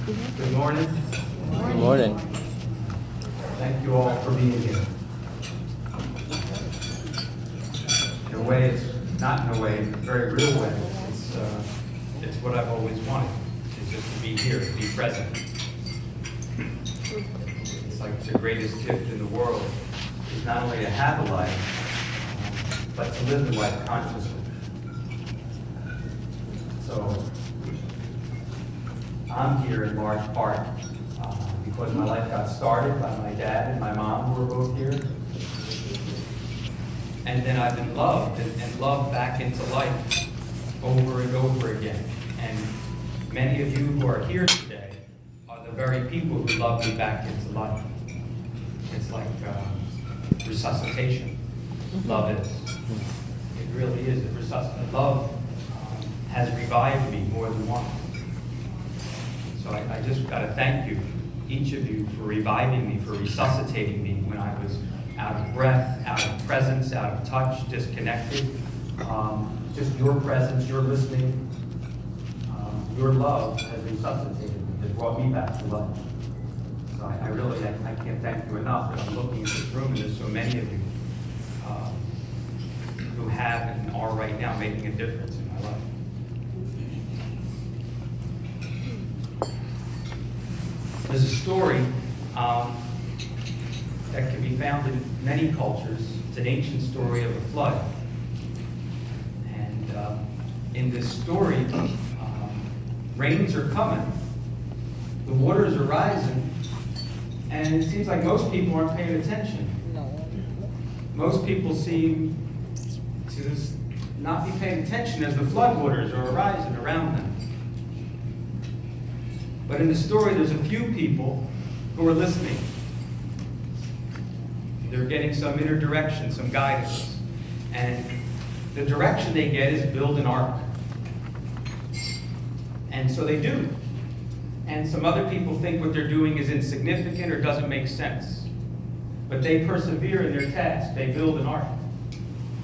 Good morning. Good morning. Thank you all for being here. In a way, it's not in a way, in a very real way. It's what I've always wanted, is just to be here, to be present. It's like the greatest gift in the world is not only to have a life, but to live the life consciously. So, I'm here in large part because my life got started by my dad and my mom, who were both here. And then I've been loved and loved back into life over and over again. And many of you who are here today are the very people who love me back into life. It's like resuscitation. Love is. It really is. Love has revived me more than once. So I just got to thank you, each of you, for reviving me, for resuscitating me when I was out of breath, out of presence, out of touch, disconnected. Just your presence, your listening, your love has resuscitated me, has brought me back to life. So I really can't thank you enough. And I'm looking at this room, and there's so many of you who have and are right now making a difference in my life. There's a story that can be found in many cultures. It's an ancient story of a flood. And in this story, rains are coming, the waters are rising, and it seems like most people aren't paying attention. Most people seem to just not be paying attention as the floodwaters are rising around them. But in the story, there's a few people who are listening. They're getting some inner direction, some guidance. And the direction they get is build an ark. And so they do. And some other people think what they're doing is insignificant or doesn't make sense. But they persevere in their task. They build an ark.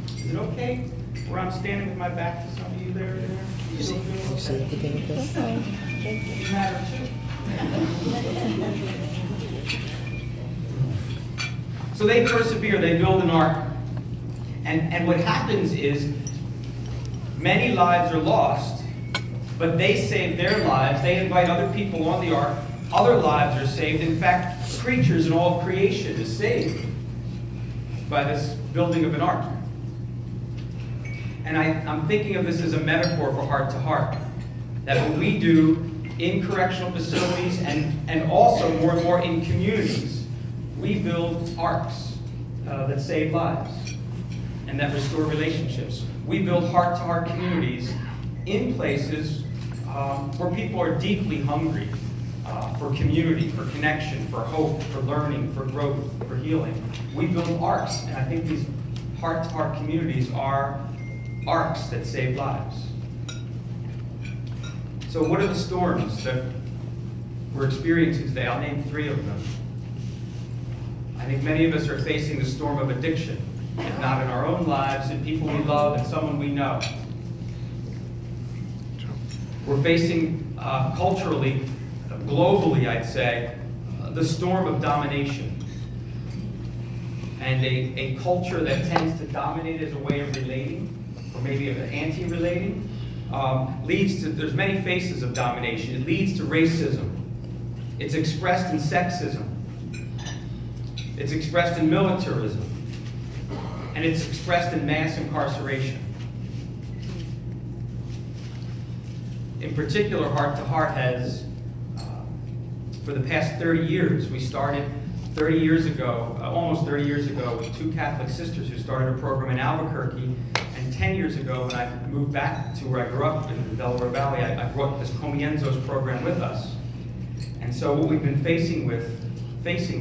Is it okay where I'm standing with my back to some of you there? You still doing okay? You matter too. So they persevere, they build an ark. And what happens is many lives are lost, but they save their lives. They invite other people on the ark. Other lives are saved. In fact, creatures and all of creation is saved by this building of an ark. And I'm thinking of this as a metaphor for heart to heart. That what we do in correctional facilities and also more and more in communities, we build arks that save lives and that restore relationships. We build heart-to-heart communities in places where people are deeply hungry for community, for connection, for hope, for learning, for growth, for healing. We build arks, and I think these heart-to-heart communities are arks that save lives. So what are the storms that we're experiencing today? I'll name 3 of them. I think many of us are facing the storm of addiction, if not in our own lives, in people we love and someone we know. We're facing culturally, globally, I'd say, the storm of domination. And a culture that tends to dominate as a way of relating, or maybe of anti-relating, leads to, there's many faces of domination. It leads to racism. It's expressed in sexism. It's expressed in militarism. And it's expressed in mass incarceration. In particular, Heart to Heart has, for the past 30 years, we started 30 years ago, almost 30 years ago, with 2 Catholic sisters who started a program in Albuquerque. And 10 years ago, when I moved back to where I grew up in the Delaware Valley, I brought this Comienzos program with us. And so what we've been facing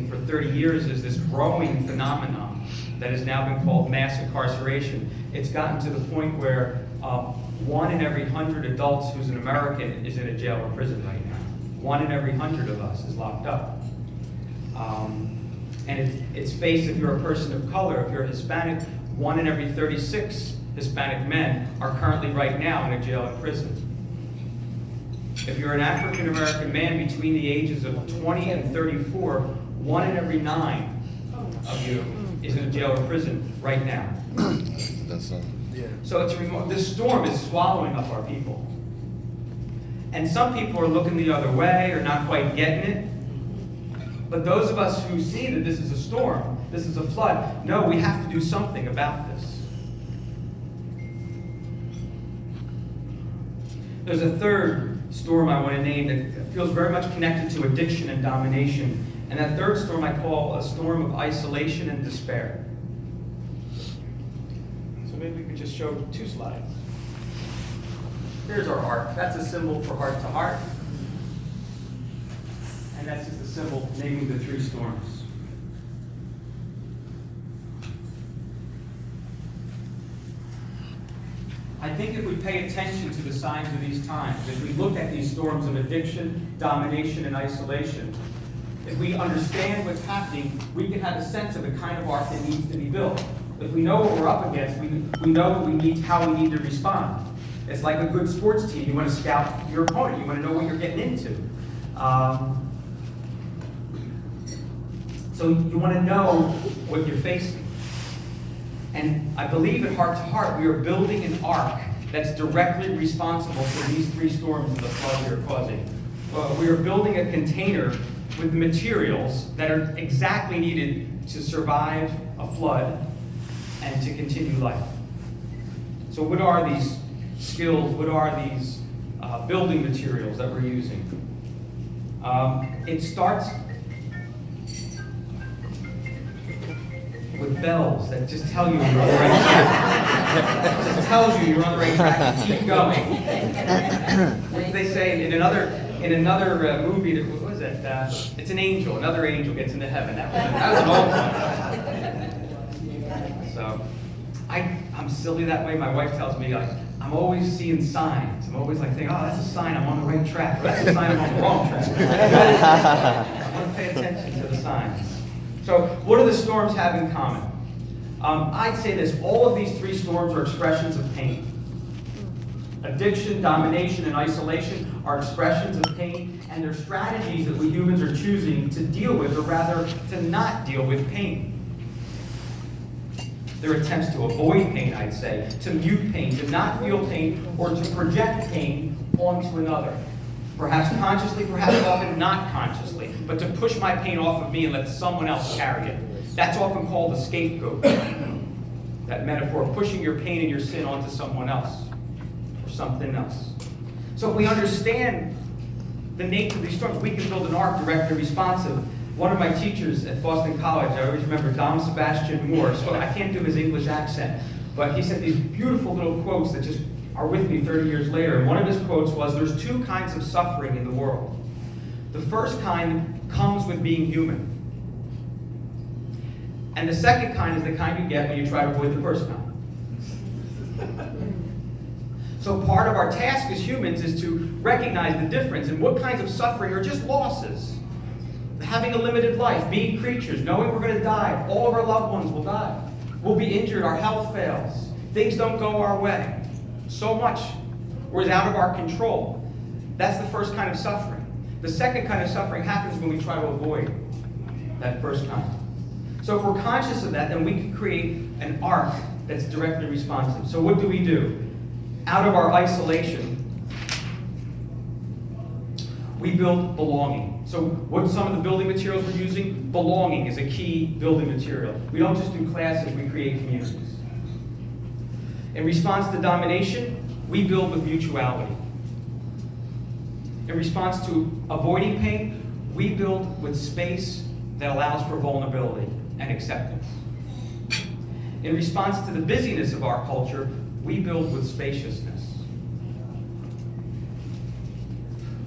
for 30 years is this growing phenomenon that has now been called mass incarceration. It's gotten to the point where 1 in every 100 adults who's an American is in a jail or prison right now. 1 in every 100 of us is locked up. And it's faced, if you're a person of color, if you're Hispanic, 1 in every 36 Hispanic men are currently right now in a jail or prison. If you're an African American man between the ages of 20 and 34, 1 in every 9 of you is in a jail or prison right now. So this storm is swallowing up our people. And some people are looking the other way or not quite getting it. But those of us who see that this is a storm, this is a flood, know we have to do something about this. There's a third storm I want to name that feels very much connected to addiction and domination. And that third storm I call a storm of isolation and despair. So maybe we could just show 2 slides. Here's our heart. That's a symbol for heart to heart. And that's just a symbol naming the 3 storms. I think if we pay attention to the signs of these times, if we look at these storms of addiction, domination, and isolation, if we understand what's happening, we can have a sense of the kind of ark that needs to be built. If we know what we're up against, we know what we need, how we need to respond. It's like a good sports team. You want to scout your opponent. You want to know what you're getting into. So you want to know what you're facing. And I believe in Heart to Heart, we are building an ark that's directly responsible for these 3 storms of the flood we are causing. We are building a container with materials that are exactly needed to survive a flood and to continue life. So what are these skills? What are these building materials that we're using? It starts with bells that just tell you you're on the right track. It just tells you you're on the right track. Keep going. What did they say in another movie? What was it? It's an angel. Another angel gets into heaven. That was an old one. So I'm silly that way. My wife tells me I'm always seeing signs. I'm always thinking, oh, that's a sign I'm on the right track. Or that's a sign I'm on the wrong track. I want to pay attention to the signs. So what do the storms have in common? I'd say this. All of these 3 storms are expressions of pain. Addiction, domination, and isolation are expressions of pain, and they're strategies that we humans are choosing to deal with, or rather, to not deal with pain. They're attempts to avoid pain, I'd say, to mute pain, to not feel pain, or to project pain onto another. Perhaps consciously, perhaps often not consciously, but to push my pain off of me and let someone else carry it. That's often called a scapegoat. That metaphor of pushing your pain and your sin onto someone else or something else. So if we understand the nature of these storms, we can build an ark directly responsive. One of my teachers at Boston College, I always remember Dom Sebastian Moore. So I can't do his English accent, but he said these beautiful little quotes that just are with me 30 years later. And one of his quotes was, there's 2 kinds of suffering in the world. The first kind comes with being human. And the second kind is the kind you get when you try to avoid the first kind. So part of our task as humans is to recognize the difference and what kinds of suffering are just losses. Having a limited life, being creatures, knowing we're going to die. All of our loved ones will die. We'll be injured, our health fails. Things don't go our way. So much is out of our control. That's the first kind of suffering. The second kind of suffering happens when we try to avoid that first kind. So if we're conscious of that, then we can create an ark that's directly responsive. So what do? Out of our isolation, we build belonging. So what's some of the building materials we're using? Belonging is a key building material. We don't just do classes, we create communities. In response to domination, we build with mutuality. In response to avoiding pain, we build with space that allows for vulnerability and acceptance. In response to the busyness of our culture, we build with spaciousness.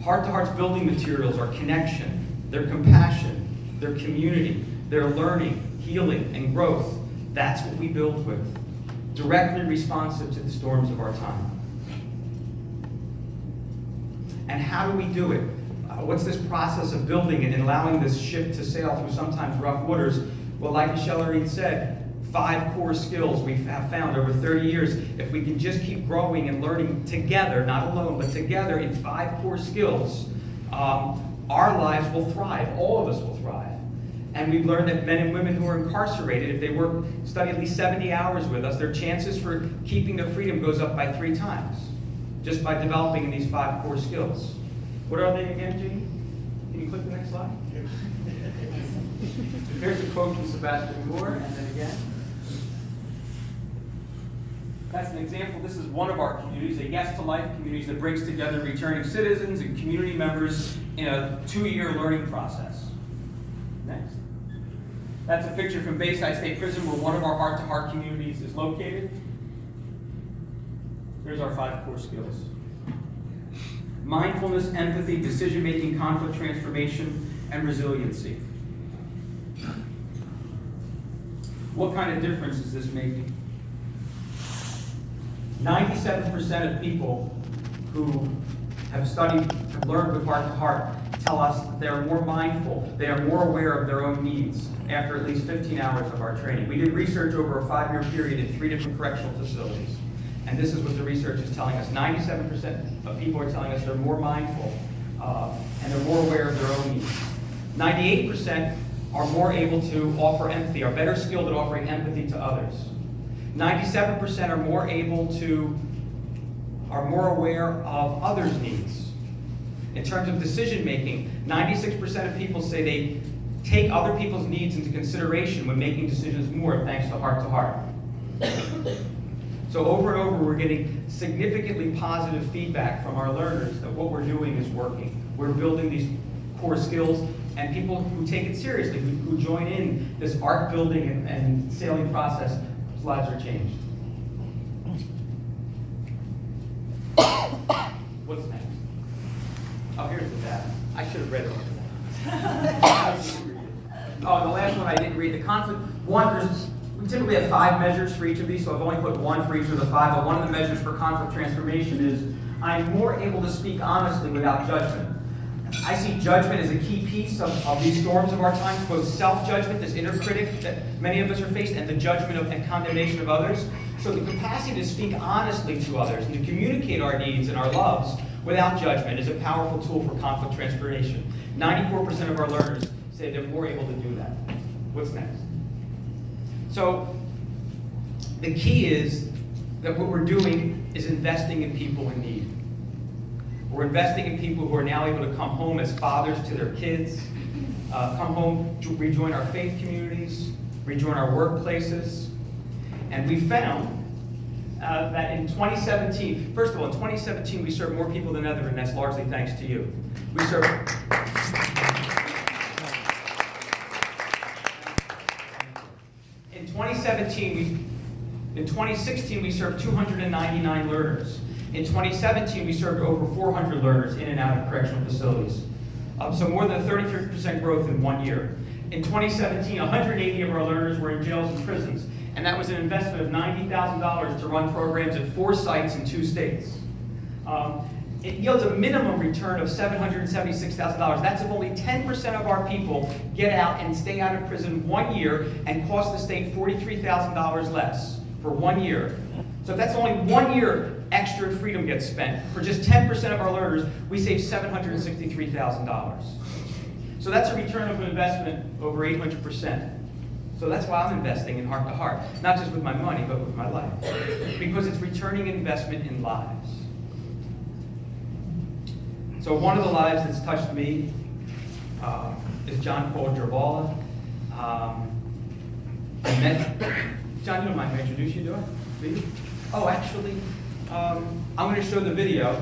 Heart to Heart's building materials are connection, their compassion, their community, their learning, healing, and growth. That's what we build with. Directly responsive to the storms of our time. And how do we do it? What's this process of building it and allowing this ship to sail through sometimes rough waters? Well, like Michelle Reed said, 5 core skills we have found over 30 years. If we can just keep growing and learning together, not alone, but together in 5 core skills, our lives will thrive. All of us will thrive. And we've learned that men and women who are incarcerated, if they study at least 70 hours with us, their chances for keeping their freedom goes up by 3 times, just by developing in these 5 core skills. What are they again, Jeannie? Can you click the next slide? Here's a quote from Sebastian Moore, and then again. That's an example. This is one of our communities, a Yes to Life community that brings together returning citizens and community members in a 2-year learning process. Next. That's a picture from Bayside State Prison where one of our heart-to-heart communities is located. Here's our 5 core skills. Mindfulness, empathy, decision-making, conflict transformation, and resiliency. What kind of difference is this making? 97% of people who have learned with Heart to Heart tell us that they are more mindful, they are more aware of their own needs after at least 15 hours of our training. We did research over a 5-year period in 3 different correctional facilities. And this is what the research is telling us. 97% of people are telling us they're more mindful and they're more aware of their own needs. 98% are more able to offer empathy, are better skilled at offering empathy to others. 97% are more aware of others' needs. In terms of decision making, 96% of people say they take other people's needs into consideration when making decisions more, thanks to Heart to Heart. So over and over, we're getting significantly positive feedback from our learners that what we're doing is working. We're building these core skills, and people who take it seriously, who join in this arc building and sailing process, lives are changed. What's next? Oh, here's the data. I should have read it. Oh, the last one I didn't read. The conflict one. We typically have 5 measures for each of these, so I've only put 1 for each of the 5. But one of the measures for conflict transformation is I'm more able to speak honestly without judgment. I see judgment as a key piece of these storms of our times, both self-judgment, this inner critic that many of us are faced, and the judgment and condemnation of others. So the capacity to speak honestly to others and to communicate our needs and our loves without judgment is a powerful tool for conflict transformation. 94% of our learners say they're more able to do that. What's next? So the key is that what we're doing is investing in people in need. We're investing in people who are now able to come home as fathers to their kids, come home to rejoin our faith communities, rejoin our workplaces. And we found that in 2017, first of all, in 2017, we served more people than ever, and that's largely thanks to you. We served... In 2016, we served 299 learners. In 2017, we served over 400 learners in and out of correctional facilities. So more than a 33% growth in 1 year. In 2017, 180 of our learners were in jails and prisons, and that was an investment of $90,000 to run programs at 4 sites in 2 states. It yields a minimum return of $776,000. That's if only 10% of our people get out and stay out of prison 1 year and cost the state $43,000 less for 1 year. So if that's only 1 year extra freedom gets spent, for just 10% of our learners, we save $763,000. So that's a return of investment over 800%. So that's why I'm investing in Heart to Heart, not just with my money, but with my life, because it's returning investment in lives. So one of the lives that's touched me is John Paul Gervala. I met John. You don't mind if I introduce you to him? Please? Oh, actually, I'm going to show the video.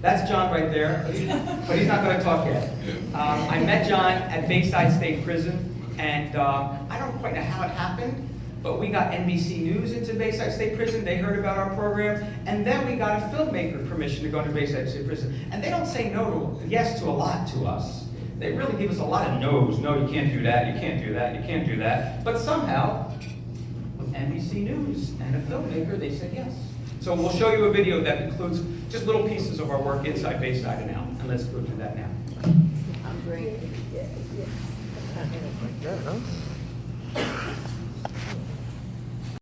That's John right there, but he's not going to talk yet. I met John at Bayside State Prison, and I don't quite know how it happened, but we got NBC News into Bayside State Prison. They heard about our program, and then we got a filmmaker permission to go into Bayside State Prison. And they don't say yes to a lot to us. They really give us a lot of no's. No, you can't do that, you can't do that, you can't do that. But somehow, with NBC News and a filmmaker, they said yes. So we'll show you a video that includes just little pieces of our work inside Bayside and out. And let's go do that now. I'm great. Yeah.